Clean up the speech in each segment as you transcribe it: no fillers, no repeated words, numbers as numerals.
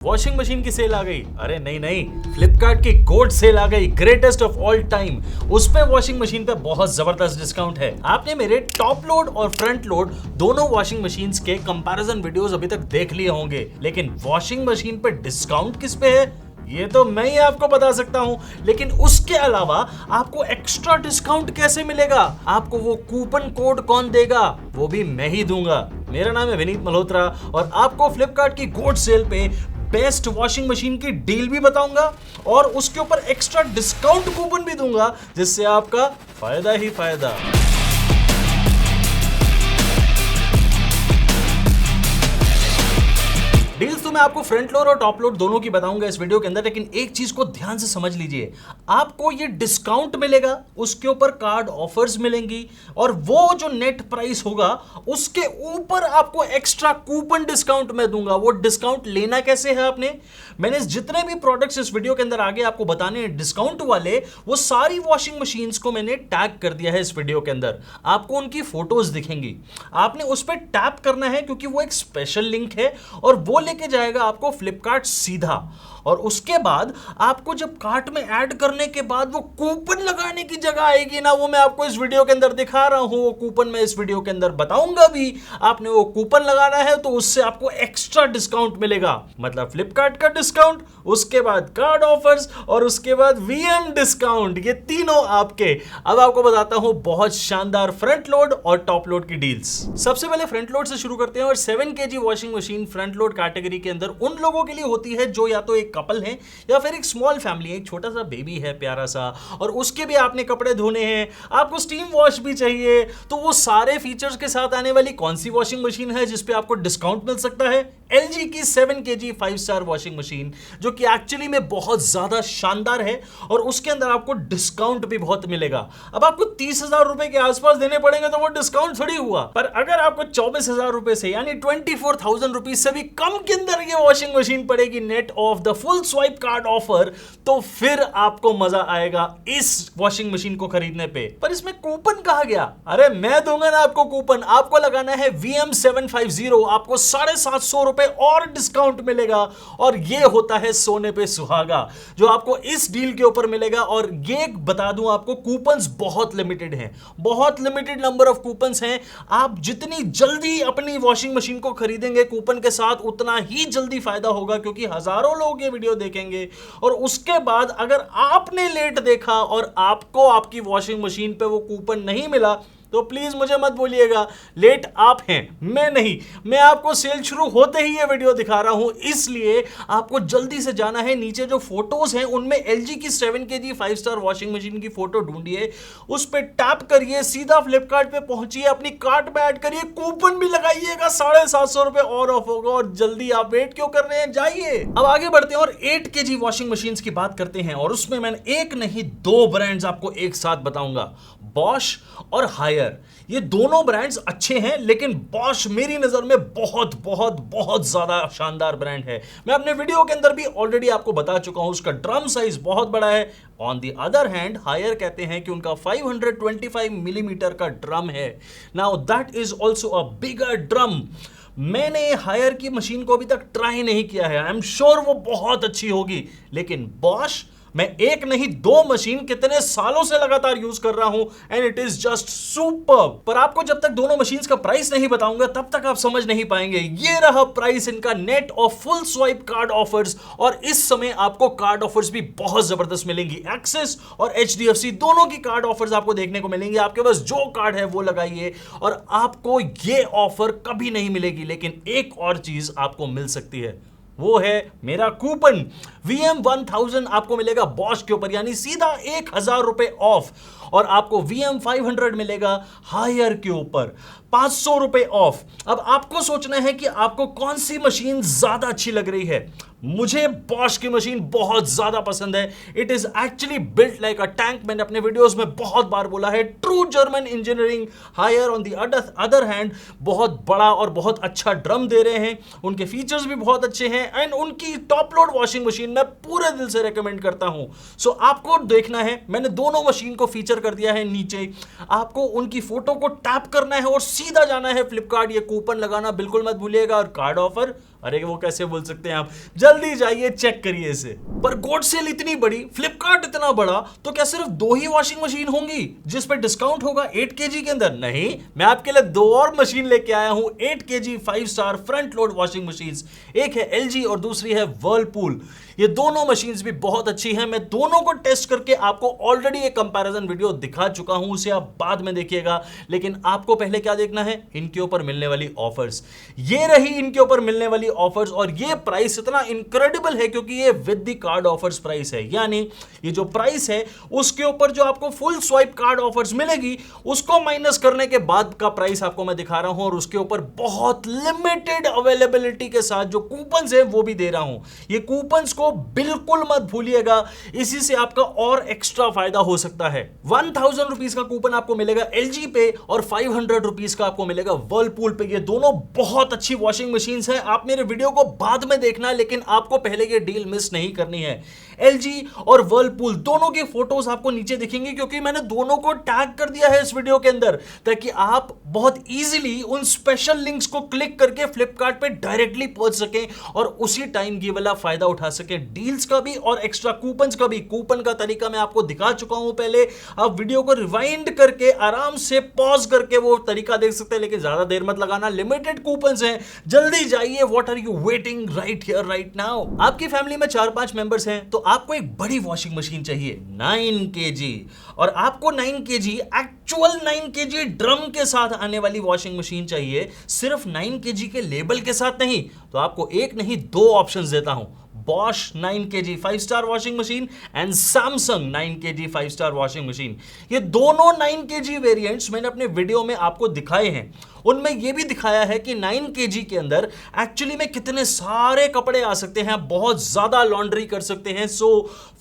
Washing machine की cell आ गई। अरे नहीं, फ्लिपकार्ट की गोल्ड सेल आ गई, ग्रेटेस्ट ऑफ ऑल टाइम। उस पे वॉशिंग मशीन पे बहुत जबरदस्त डिस्काउंट है। आपने मेरे टॉप लोड और फ्रंट लोड दोनों वॉशिंग मशीन्स के कंपैरिजन वीडियोस अभी तक देख लिए होंगे, लेकिन वॉशिंग मशीन पे डिस्काउंट किस पे है ये तो मैं ही आपको बता सकता हूं। लेकिन उसके अलावा आपको एक्स्ट्रा डिस्काउंट कैसे मिलेगा, आपको वो कूपन कोड कौन देगा, वो भी मैं ही दूंगा। मेरा नाम है विनीत मल्होत्रा और आपको फ्लिपकार्ट की गोल्ड सेल पे बेस्ट वॉशिंग मशीन की डील भी बताऊंगा और उसके ऊपर एक्स्ट्रा डिस्काउंट कूपन भी दूंगा, जिससे आपका फायदा ही फायदा। डील्स तो मैं आपको फ्रंट लोड और टॉप लोड दोनों की बताऊंगा इस वीडियो के अंदर, लेकिन एक चीज को ध्यान से समझ लीजिए। आपको ये डिस्काउंट मिलेगा, उसके ऊपर कार्ड ऑफर्स मिलेंगी और वो जो नेट प्राइस होगा उसके ऊपर आपको एक्स्ट्रा कूपन डिस्काउंट मैं दूंगा। वो डिस्काउंट लेना कैसे है आपने, मैंने जितने भी प्रोडक्ट्स इस वीडियो के अंदर आगे आपको बताने हैं डिस्काउंट वाले, वो सारी वॉशिंग मशीन्स को मैंने टैग कर दिया है इस वीडियो के अंदर। आपको उनकी फोटोज दिखेंगी, आपने उस पर टैप करना है क्योंकि वो एक स्पेशल लिंक है और वो लेके जाएगा आपको फ्लिपकार्ट सीधा। और उसके बाद आपको जब कार्ट में ऐड करने के बाद वो कूपन लगाने की जगह आएगी ना, वो मैं आपको इस वीडियो के अंदर दिखा रहा हूं। वो कूपन मैं इस वीडियो के अंदर बताऊंगा भी। आपने वो कूपन लगाना है तो उससे आपको एक्स्ट्रा डिस्काउंट मिलेगा, मतलब फ्लिपकार्ट का डिस्काउंट, उसके बाद कार्ड ऑफर्स और उसके बाद वीएम डिस्काउंट, ये तीनों आपके। अब आपको बताता हूं बहुत शानदार फ्रंट लोड और टॉप लोड की डील्स। सबसे पहले फ्रंट लोड से शुरू करते हैं। और 7 kg washing machine front load category के अंदर उन लोगों के लिए होती है जो या तो एक कपल है या फिर एक स्मॉल फैमिली है, एक छोटा सा बेबी है प्यारा सा, और उसके भी आपने कपड़े धोने हैं, आपको स्टीम वॉश भी चाहिए। तो वो सारे फीचर्स के साथ आने वाली कौन सी वॉशिंग मशीन है जिस पे आपको डिस्काउंट मिल सकता है? LG की 7 kg 5 स्टार वॉशिंग मशीन, जो कि एक्चुअली में बहुत ज्यादा शानदार है और उसके अंदर आपको डिस्काउंट भी बहुत मिलेगा। अब आपको 30,000 रुपए के आसपास देने पड़ेंगे तो वो डिस्काउंट थोड़ी हुआ, पर अगर आपको 24,000 रुपए से यानी 24,000 रुपीज से भी कम के अंदर ये वॉशिंग मशीन पड़ेगी net of the full swipe card offer, तो फिर आपको मजा आएगा इस वॉशिंग मशीन को खरीदने पे। पर इसमें कूपन कहां गया? अरे मैं दूंगा ना आपको कूपन। आपको लगाना है VM750, आपको 750 रुपए और डिस्काउंट मिलेगा और ये होता है सोने पे सुहागा जो आपको इस डील के ऊपर मिलेगा। और ये बता दूं आपको, कूपन्स बहुत लिमिटेड हैं, बहुत लिमिटेड नंबर ऑफ कूपन्स हैं। आप जितनी जल्दी अपनी वॉशिंग मशीन को खरीदेंगे कूपन के साथ, उतना ही जल्दी फायदा होगा, क्योंकि हजारों लोग ये वीडियो देखेंगे और उसके बाद अगर आपने लेट देखा और आपको आपकी वॉशिंग मशीन पे वो कूपन नहीं मिला तो प्लीज मुझे मत बोलिएगा, लेट आप हैं, मैं नहीं। मैं आपको सेल शुरू होते ही ये वीडियो दिखा रहा हूं, इसलिए आपको जल्दी से जाना है। नीचे जो फोटोज हैं उनमें LG की 7 kg 5 स्टार वॉशिंग मशीन की फोटो ढूंढिए, उस पर टैप करिए, सीधा फ्लिपकार्ट पे पहुंचिए, अपनी कार्ट में ऐड करिए, कूपन भी लगाइएगा, 750 रुपए और ऑफ होगा। और जल्दी आप वेट क्यों कर रहे हैं, जाइए। अब आगे बढ़ते हैं और 8 kg वॉशिंग मशीन की बात करते हैं। और उसमें मैंने एक नहीं 2 ब्रांड्स आपको एक साथ बताऊंगा, बॉश और हायर। ये दोनों ब्रांड्स अच्छे हैं, लेकिन बॉश मेरी नजर में बहुत बहुत बहुत ज्यादा शानदार ब्रांड है। मैं अपने वीडियो के अंदर भी ऑलरेडी आपको बता चुका हूं, उसका ड्रम साइज बहुत बड़ा है। On the other hand Haier कहते हैं कि उनका 525 मिलीमीटर का ड्रम है। Now that is also a bigger drum. मैंने हायर की मशीन को अभी तक ट्राई नहीं किया है, आई एम श्योर वो बहुत अच्छी होगी, लेकिन बॉश मैं एक नहीं 2 मशीन कितने सालों से लगातार यूज कर रहा हूं and it is just super. पर आपको जब तक दोनों मशीन्स का प्राइस नहीं बताऊंगा तब तक आप समझ नहीं पाएंगे। ये रहा प्राइस इनका net of full swipe card offers, और इस समय आपको कार्ड ऑफर्स भी बहुत जबरदस्त मिलेंगी। एक्सिस और HDFC दोनों की कार्ड ऑफर्स आपको देखने को मिलेंगी। आपके पास जो कार्ड है वो लगाइए और आपको ये ऑफर कभी नहीं मिलेगी। लेकिन एक और चीज आपको मिल सकती है, वो है मेरा कूपन। VM1000 आपको मिलेगा बॉश के ऊपर, यानी सीधा 1,000 रुपए ऑफ, और आपको VM500 मिलेगा हायर के ऊपर 500 रुपए ऑफ। अब आपको सोचना है कि आपको कौन सी मशीन ज्यादा अच्छी लग रही है। मुझे बॉश की मशीन बहुत ज्यादा पसंद है। It is actually built like a tank. मैंने अपने वीडियोस में बहुत बार बोला है, true German engineering. Haier on the other hand बहुत बड़ा और बहुत अच्छा ड्रम दे रहे हैं, उनके फीचर्स भी बहुत अच्छे हैं एंड उनकी टॉप लोड वॉशिंग मशीन मैं पूरे दिल से रेकमेंड करता हूं। सो आपको देखना है, मैंने दोनों मशीन को फीचर कर दिया है नीचे। आपको उनकी फोटो को टैप करना है और सीधा जाना है फ्लिपकार्ट। ये कूपन लगाना बिल्कुल मत भूलिएगा और कार्ड ऑफर अरे वो कैसे बोल सकते हैं आप, जल्दी जाइए चेक करिए इसे। पर गोड सेल इतनी बड़ी, फ्लिपकार्ट इतना बड़ा, तो क्या सिर्फ 2 ही वॉशिंग मशीन होंगी जिस पे डिस्काउंट होगा 8 kg के अंदर? नहीं, मैं आपके लिए 2 और मशीन लेके आया हूं, 8 kg 5 star front load washing machine. एक है LG और दूसरी है वर्लपूल। ये दोनों मशीन्स भी बहुत अच्छी हैं। मैं दोनों को टेस्ट करके आपको ऑलरेडी एक कंपैरिजन वीडियो दिखा चुका हूं, उसे आप बाद में देखिएगा। लेकिन आपको पहले क्या देखना है, इनके ऊपर मिलने वाली ऑफर्स। ये रही इनके ऊपर मिलने वाली ऑफर्स, और ये प्राइस इतना इनक्रेडिबल है क्योंकि ये with the card offers price है। यानी ये जो प्राइस है उसके ऊपर जो आपको फुल स्वाइप कार्ड ऑफर्स मिलेगी उसको माइनस करने के बाद का प्राइस आपको मैं दिखा रहा हूं, और उसके ऊपर बहुत लिमिटेड अवेलेबिलिटी के साथ जो कूपन्स है वो भी दे रहा हूं। ये कूपन्स को बिल्कुल मत भूलिएगा, इसी से आपका और एक्स्ट्रा फायदा हो सकता है। 1000 रुपीज का कूपन आपको मिलेगा LG पे और 500 रुपीज का आपको मिलेगा वर्लपूल पे। ये दोनों बहुत अच्छी वॉशिंग मशीन्स हैं। आप मेरे वीडियो को बाद में देखना, लेकिन आपको पहले ये डील मिस नहीं करनी है। LG और वर्लपूल दोनों की फोटोज आपको नीचे दिखेंगी क्योंकि मैंने दोनों को टैग कर दिया है इस वीडियो के अंदर, ताकि आप बहुत इजीली उन स्पेशल लिंक्स को क्लिक करके फ्लिपकार्ट पे डायरेक्टली पहुंच सकें और उसी टाइम ये वाला फायदा उठा सकें, डील्स का भी और एक्स्ट्रा कूपन्स का भी। कूपन का तरीका मैं आपको दिखा चुका हूं पहले, आप वीडियो को रिवाइंड करके आराम से पॉज करके वो तरीका देख सकते हैं, लेकिन ज्यादा देर मत लगाना, लिमिटेड कूपन्स हैं, जल्दी जाइए। What are you waiting, right here right now. आपकी फैमिली में 4-5 मेंबर्स हैं तो आपको एक बड़ी वॉशिंग मशीन चाहिए 9 kg, और आपको 9 kg एक्चुअल 9 kg ड्रम के साथ आने वाली वॉशिंग मशीन चाहिए, सिर्फ 9 kg के लेबल के साथ नहीं। तो आपको एक नहीं 2 ऑप्शंस देता हूं, Bosch 9 kg 5 star washing machine and Samsung 9 kg 5 star washing machine. ये दोनों 9 kg वेरिएंट्स मैंने अपने वीडियो में आपको दिखाए हैं। उनमें यह भी दिखाया है कि 9 kg के अंदर एक्चुअली में कितने सारे कपड़े आ सकते हैं, बहुत ज्यादा लॉन्ड्री कर सकते हैं। So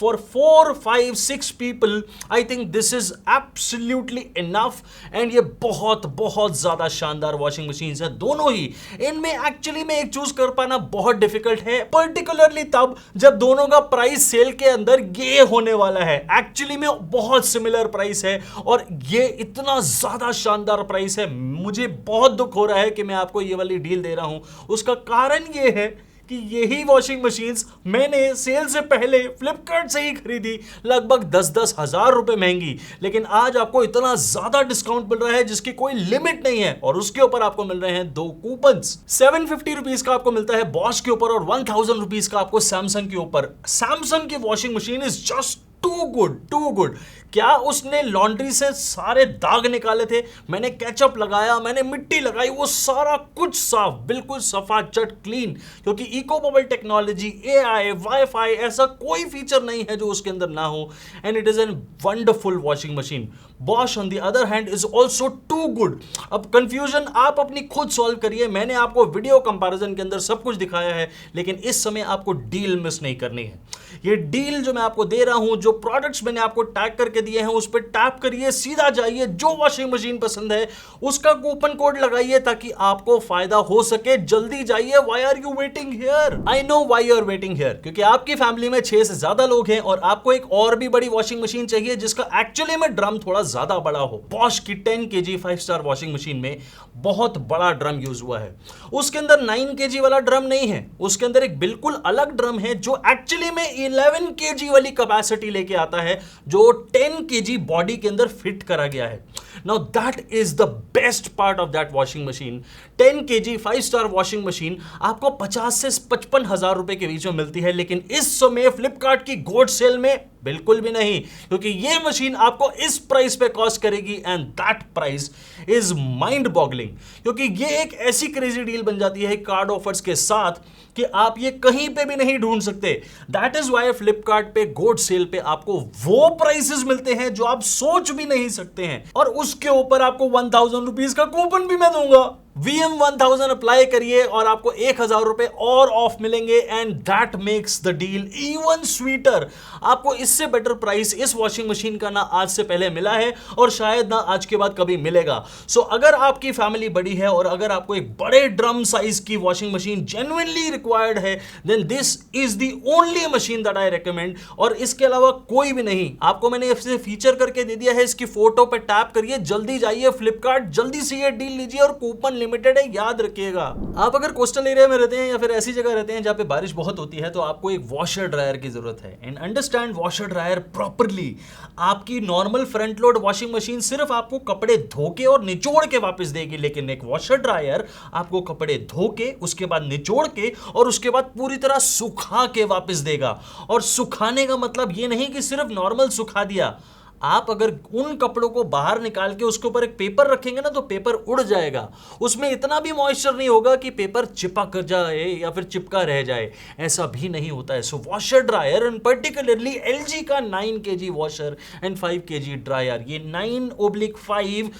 for 4, 5, 6 people I think this is absolutely enough, and ये बहुत बहुत ज्यादा शानदार वॉशिंग मशीन है दोनों ही। इनमें एक्चुअली में एक चूज कर पाना बहुत डिफिकल्ट है, पर्टिकुलरली तब जब दोनों का प्राइस सेल के अंदर ये होने वाला है। एक्चुअली में बहुत सिमिलर प्राइस है और ये इतना ज्यादा शानदार प्राइस है, मुझे बहुत दुख हो रहा है कि मैं आपको ये वाली डील दे रहा हूं। उसका कारण ये है कि यही वॉशिंग मशीन्स मैंने सेल से पहले फ्लिपकार्ट से ही खरीदी, लगभग 10-10 हजार रुपए महंगी, लेकिन आज आपको इतना ज्यादा डिस्काउंट मिल रहा है जिसकी कोई लिमिट नहीं है, और उसके ऊपर आपको मिल रहे हैं 2 कूपन्स। 750 रुपीज का आपको मिलता है Bosch के ऊपर और 1000 रुपीज का आपको Samsung के ऊपर। Samsung की washing machine is just too good. क्या उसने लॉन्ड्री से सारे दाग निकाले थे, मैंने केचप लगाया, मैंने मिट्टी लगाई, वो सारा कुछ साफ, बिल्कुल सफा चट क्लीन, क्योंकि eco bubble technology, AI, wifi, ऐसा कोई फीचर नहीं है जो उसके अंदर ना हो, and it is an wonderful washing machine. Bosch on the other hand is also too good। अब कंफ्यूजन आप अपनी खुद सॉल्व करिए, मैंने आपको वीडियो कंपैरिजन के अंदर सब कुछ दिखाया है, लेकिन इस समय आपको डील मिस नहीं करनी है। ये डील जो मैं आपको दे रहा हूं, जो प्रोडक्ट्स मैंने आपको टैग करके दिए हैं, उस पर टैप करिए, सीधा जाइए, जो वॉशिंग मशीन पसंद है उसका कूपन कोड लगाइए ताकि आपको फायदा हो सके। जल्दी जाइए। Why are you waiting here? I know why you are waiting here, क्योंकि आपकी फैमिली में 6 से ज्यादा लोग हैं और आपको एक और भी बड़ी वॉशिंग मशीन चाहिए जिसका एक्चुअली में ड्रम थोड़ा ज्यादा बड़ा हो। Bosch की 10 kg 5 स्टार वॉशिंग मशीन में बहुत बड़ा ड्रम यूज हुआ है। उसके अंदर 9 kg वाला ड्रम नहीं है, उसके अंदर एक बिल्कुल अलग ड्रम है जो एक्चुअली में 11 kg वाली कैपेसिटी लेके आता है, जो 10 kg बॉडी के अंदर फिट करा गया है। Now that is the best part of that washing machine. 10 kg 5 star washing machine आपको 50 से 55 हजार रुपए के बीच में मिलती है, लेकिन इस समय फ्लिपकार्ट की गोल्ड सेल में बिल्कुल भी नहीं, क्योंकि ये मशीन आपको इस प्राइस पे कॉस्ट करेगी, and that price is mind boggling, क्योंकि ये एक ऐसी क्रेजी डील बन जाती है कार्ड ऑफर्स के साथ कि आप ये कहीं पे भी नहीं ढूंढ सकते। दैट इज वाई फ्लिपकार्ट पे गोल्ड सेल पे आपको वो प्राइसेस मिलते हैं जो आप सोच भी नहीं सकते हैं, और उसके ऊपर आपको 1000 रुपीज का कूपन भी मैं दूंगा। VM1000 अप्लाई करिए और आपको 1000 रुपए और ऑफ मिलेंगे, and that makes the deal even sweeter. आपको इससे बेटर प्राइस इस वॉशिंग मशीन का ना आज से पहले मिला है और शायद ना आज के बाद कभी मिलेगा। सो अगर आपकी फैमिली बड़ी है और अगर आपको एक बड़े ड्रम साइज की वॉशिंग मशीन जेन्युइनली रिक्वायर्ड है, then this is the only machine that I recommend, और इसके अलावा कोई भी नहीं। आपको मैंने इसे फीचर करके दे दिया है, इसकी फोटो पे टैप करिए, जल्दी जाइए फ्लिपकार्ट, जल्दी से ये डील लीजिए और कूपन लिमिटेड है, याद रखिएगा। आप अगर कोस्टल एरिया में रहते हैं या फिर ऐसी जगह रहते हैं जहां पे बारिश बहुत होती है तो आपको एक वॉशर ड्रायर की जरूरत है। And understand washer dryer properly. आपकी normal front load washing machine सिर्फ आपको कपड़े धो के और निचोड़ के वापस देगी, लेकिन एक वॉशर ड्रायर आपको कपड़े धो के, उसके बाद निचोड़ के और उसके बाद पूरी तरह सुखा के वापस देगा। और सुखाने का मतलब ये नहीं कि सिर्फ नॉर्मल सुखा दिया। आप अगर उन कपड़ों को बाहर निकाल के उसके ऊपर एक पेपर रखेंगे ना तो पेपर उड़ जाएगा। उसमें इतना भी मॉइस्चर नहीं होगा कि पेपर चिपक जाए या फिर चिपका रह जाए, ऐसा भी नहीं होता है। So washer dryer and particularly LG का 9 kg washer and 5 kg dryer, ये 9/5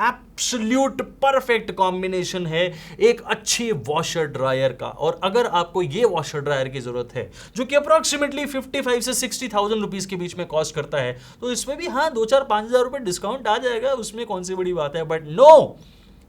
एब्सोल्यूट परफेक्ट कॉम्बिनेशन है एक अच्छी वॉशर ड्रायर का। और अगर आपको ये वॉशर ड्रायर की जरूरत है जो कि अप्रोक्सीमेटली 55 से 60,000 रुपीज के बीच में कॉस्ट करता है, तो इसमें भी हाँ 2-4-5 हजार रुपए डिस्काउंट आ जाएगा, उसमें कौन सी बड़ी बात है। But no,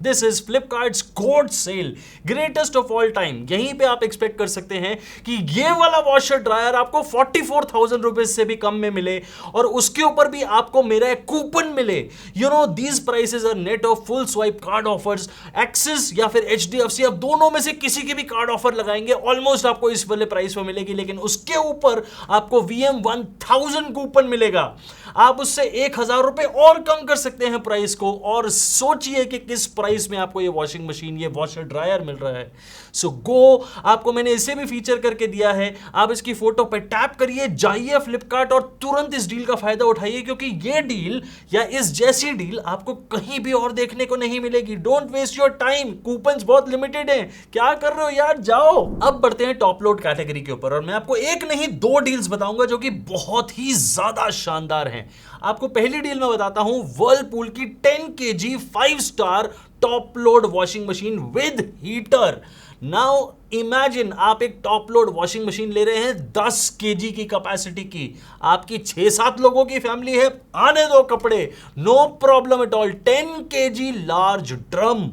this is Flipkart's GOAT sale, greatest of all time. यहीं पे आप एक्सपेक्ट कर सकते हैं कि ये वाला वॉशर ड्रायर आपको 44,000 रुपीज से भी कम में मिले और उसके ऊपर भी आपको मेरा एक कूपन मिले। You know these prices are net of full swipe card offers. Axis या फिर HDFC, आप दोनों में से किसी के भी कार्ड ऑफर लगाएंगे ऑलमोस्ट आपको इस वाले प्राइस पर मिलेगी, लेकिन उसके ऊपर आपको VM1000 कूपन मिलेगा। आप उससे 1,000 रुपए और कम कर सकते हैं प्राइस को, और सोचिए कि किस प्राइस में आपको ये वॉशिंग मशीन, ये वॉशर ड्रायर मिल रहा है। सो गो, आपको मैंने इसे भी फीचर करके दिया है। आप इसकी फोटो पे टैप करिए, जाइए फ्लिपकार्ट और तुरंत इस डील का फायदा उठाइए, क्योंकि ये डील या इस जैसी डील आपको कहीं भी और देखने को नहीं मिलेगी। Don't waste your time, coupons बहुत लिमिटेड हैं, क्या कर रहे हो यार, जाओ। अब बढ़ते हैं टॉप लोड कैटेगरी के ऊपर, और मैं आपको एक नहीं 2 डील्स बताऊंगा जो कि बहुत ही ज्यादा शानदार हैं। आपको पहली डील में बताता हूं, वर्लपूल की 10 kg 5 star top load washing machine with heater. Now imagine आप एक टॉप लोड वॉशिंग मशीन ले रहे हैं 10 kg की कैपेसिटी की, आपकी 6-7 लोगों की फैमिली है, आने दो कपड़े, no problem at all. 10 kg large drum,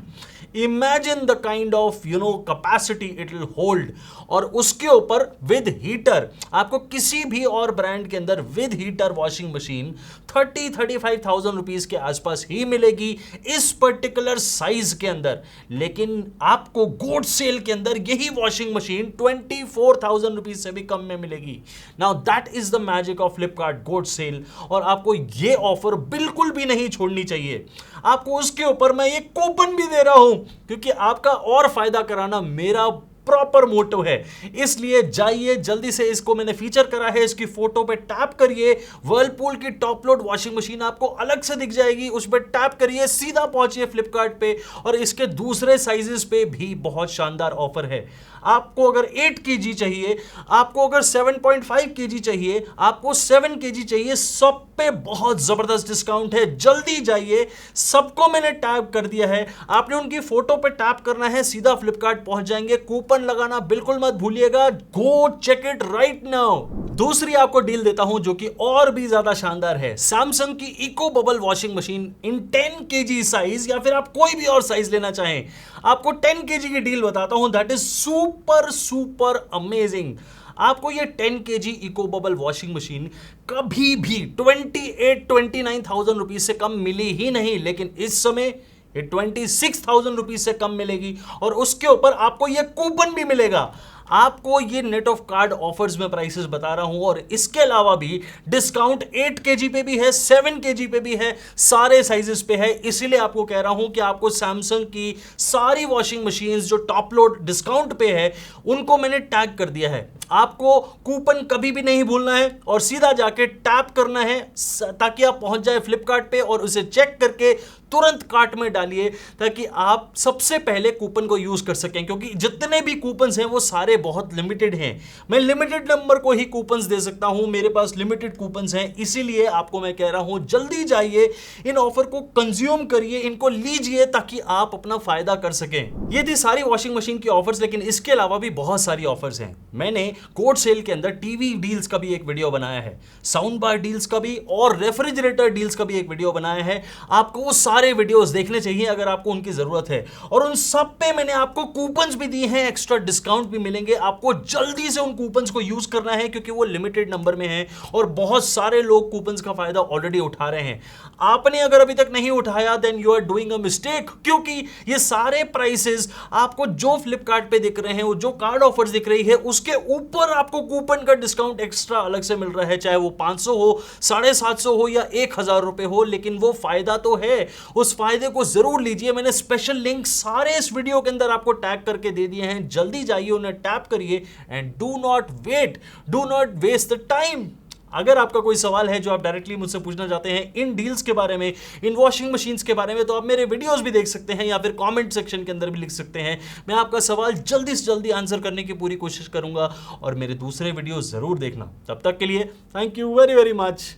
imagine the kind of capacity it will hold. और उसके ऊपर विद हीटर, आपको किसी भी और ब्रांड के अंदर with heater washing machine 30-35,000 rupees के आसपास ही मिलेगी इस पर्टिकुलर साइज के अंदर, लेकिन आपको गोड सेल के अंदर यही वॉशिंग मशीन 24,000 रुपीज से भी कम में मिलेगी। Now that is the magic of Flipkart गोड सेल, और आपको ये ऑफर बिल्कुल भी नहीं छोड़नी चाहिए। आपको उसके ऊपर मैं ये कूपन भी दे रहा हूं, क्योंकि आपका और फायदा कराना मेरा प्रॉपर मोटिव है। इसलिए जाइए जल्दी से, इसको मैंने फीचर करा है, इसकी फोटो पे टैप करिए, वर्लपूल की टॉप लोड वॉशिंग मशीन आपको अलग से दिख जाएगी, उस पर टैप करिए, सीधा पहुंचिए फ्लिपकार्ट पे। और इसके दूसरे साइजेस पे भी बहुत शानदार ऑफर है। आपको अगर 8 kg चाहिए, आपको अगर 7.5 kg चाहिए, आपको 7 kg चाहिए, सब पे बहुत जबरदस्त डिस्काउंट है। जल्दी जाइए, सबको मैंने टैप कर दिया है, आपने उनकी फोटो पे टैप करना है, सीधा फ्लिपकार्ट पहुंच जाएंगे। कूपन लगाना बिल्कुल मत भूलिएगा, go check it right now. दूसरी आपको डील देता हूं जो कि और भी ज्यादा शानदार है, सैमसंग की इको बबल वॉशिंग मशीन इन 10 kg साइज, या फिर आप कोई भी और साइज लेना चाहें। आपको 10 kg की डील बताता हूं, that is super super amazing. आपको ये 10 kg eco bubble washing machine कभी भी 28-29,000 रुपीज से कम मिली ही नहीं, लेकिन इस समय ये 26,000 रुपीज से कम मिलेगी, और उसके ऊपर आपको ये कूपन भी मिलेगा। आपको ये नेट ऑफ कार्ड ऑफर्स में प्राइसेस बता रहा हूं, और इसके अलावा भी डिस्काउंट 8 kg पे भी है, 7 kg पे भी है, सारे साइजेस पे है। इसीलिए आपको कह रहा हूं कि आपको सैमसंग की सारी वॉशिंग मशीन्स जो टॉप लोड डिस्काउंट पे है उनको मैंने टैग कर दिया है। आपको कूपन कभी भी नहीं भूलना है और सीधा जाके टैप करना है, ताकि आप पहुंच जाए फ्लिपकार्ट पे और उसे चेक करके तुरंत कार्ट में डालिए, ताकि आप सबसे पहले कूपन को यूज कर सकें, क्योंकि जितने भी कूपन्स हैं वो सारे बहुत लिमिटेड हैं। मैं लिमिटेड नंबर को ही कूपन्स दे सकता हूं, मेरे पास लिमिटेड कूपन्स हैं। इसीलिए आपको मैं कह रहा हूं जल्दी जाइए, इन ऑफर को कंज्यूम करिए, इनको लीजिए, ताकि आप अपना फायदा कर सकें। ये थी सारी वॉशिंग मशीन की ऑफर्स, लेकिन इसके अलावा भी बहुत सारी ऑफर्स हैं। मैंने कोड सेल के अंदर टीवी डील्स का भी एक वीडियो बनाया है, साउंड बार डील्स का भी और रेफ्रिजरेटर डील्स का भी एक वीडियो बनाया है। आपको वो सारे वीडियोस देखने चाहिए अगर आपको उनकी जरूरत है, और उन सब पे मैंने आपको कूपन्स भी दिए हैं, एक्स्ट्रा डिस्काउंट भी मिलेंगे। देंगे, आपको जल्दी से उन कूपन्स को यूज करना है क्योंकि वो लिमिटेड नंबर में है और बहुत सारे लोग कूपन्स का फायदा ऑलरेडी उठा रहे हैं। आपने अगर अभी तक नहीं उठाया then you are doing a mistake, क्योंकि ये सारे प्राइसेस आपको जो फ्लिपकार्ट पे दिख रहे हैं, वो जो कार्ड ऑफर्स दिख रही है, उसके ऊपर आपको कूपन का डिस्काउंट एक्स्ट्रा अलग से मिल रहा है, चाहे वो 500 हो, 750 हो या 1000 रुपए हो, लेकिन वो फायदा तो है। उस फायदे को जरूर लीजिए। मैंने स्पेशल लिंक सारे इस वीडियो के अंदर आपको टैग करके दे दिए हैं, जल्दी जाइए उन्हें टैप करिए and do not wait, do not waste the time. अगर आपका कोई सवाल है जो आप डायरेक्टली मुझसे पूछना चाहते हैं इन डील्स के बारे में, इन वॉशिंग मशीन्स के बारे में, तो आप मेरे वीडियोस भी देख सकते हैं या फिर कमेंट सेक्शन के अंदर भी लिख सकते हैं। मैं आपका सवाल जल्दी से जल्दी आंसर करने की पूरी कोशिश करूंगा और मेरे दूसरे वीडियो जरूर देखना। तब तक के लिए thank you very very much.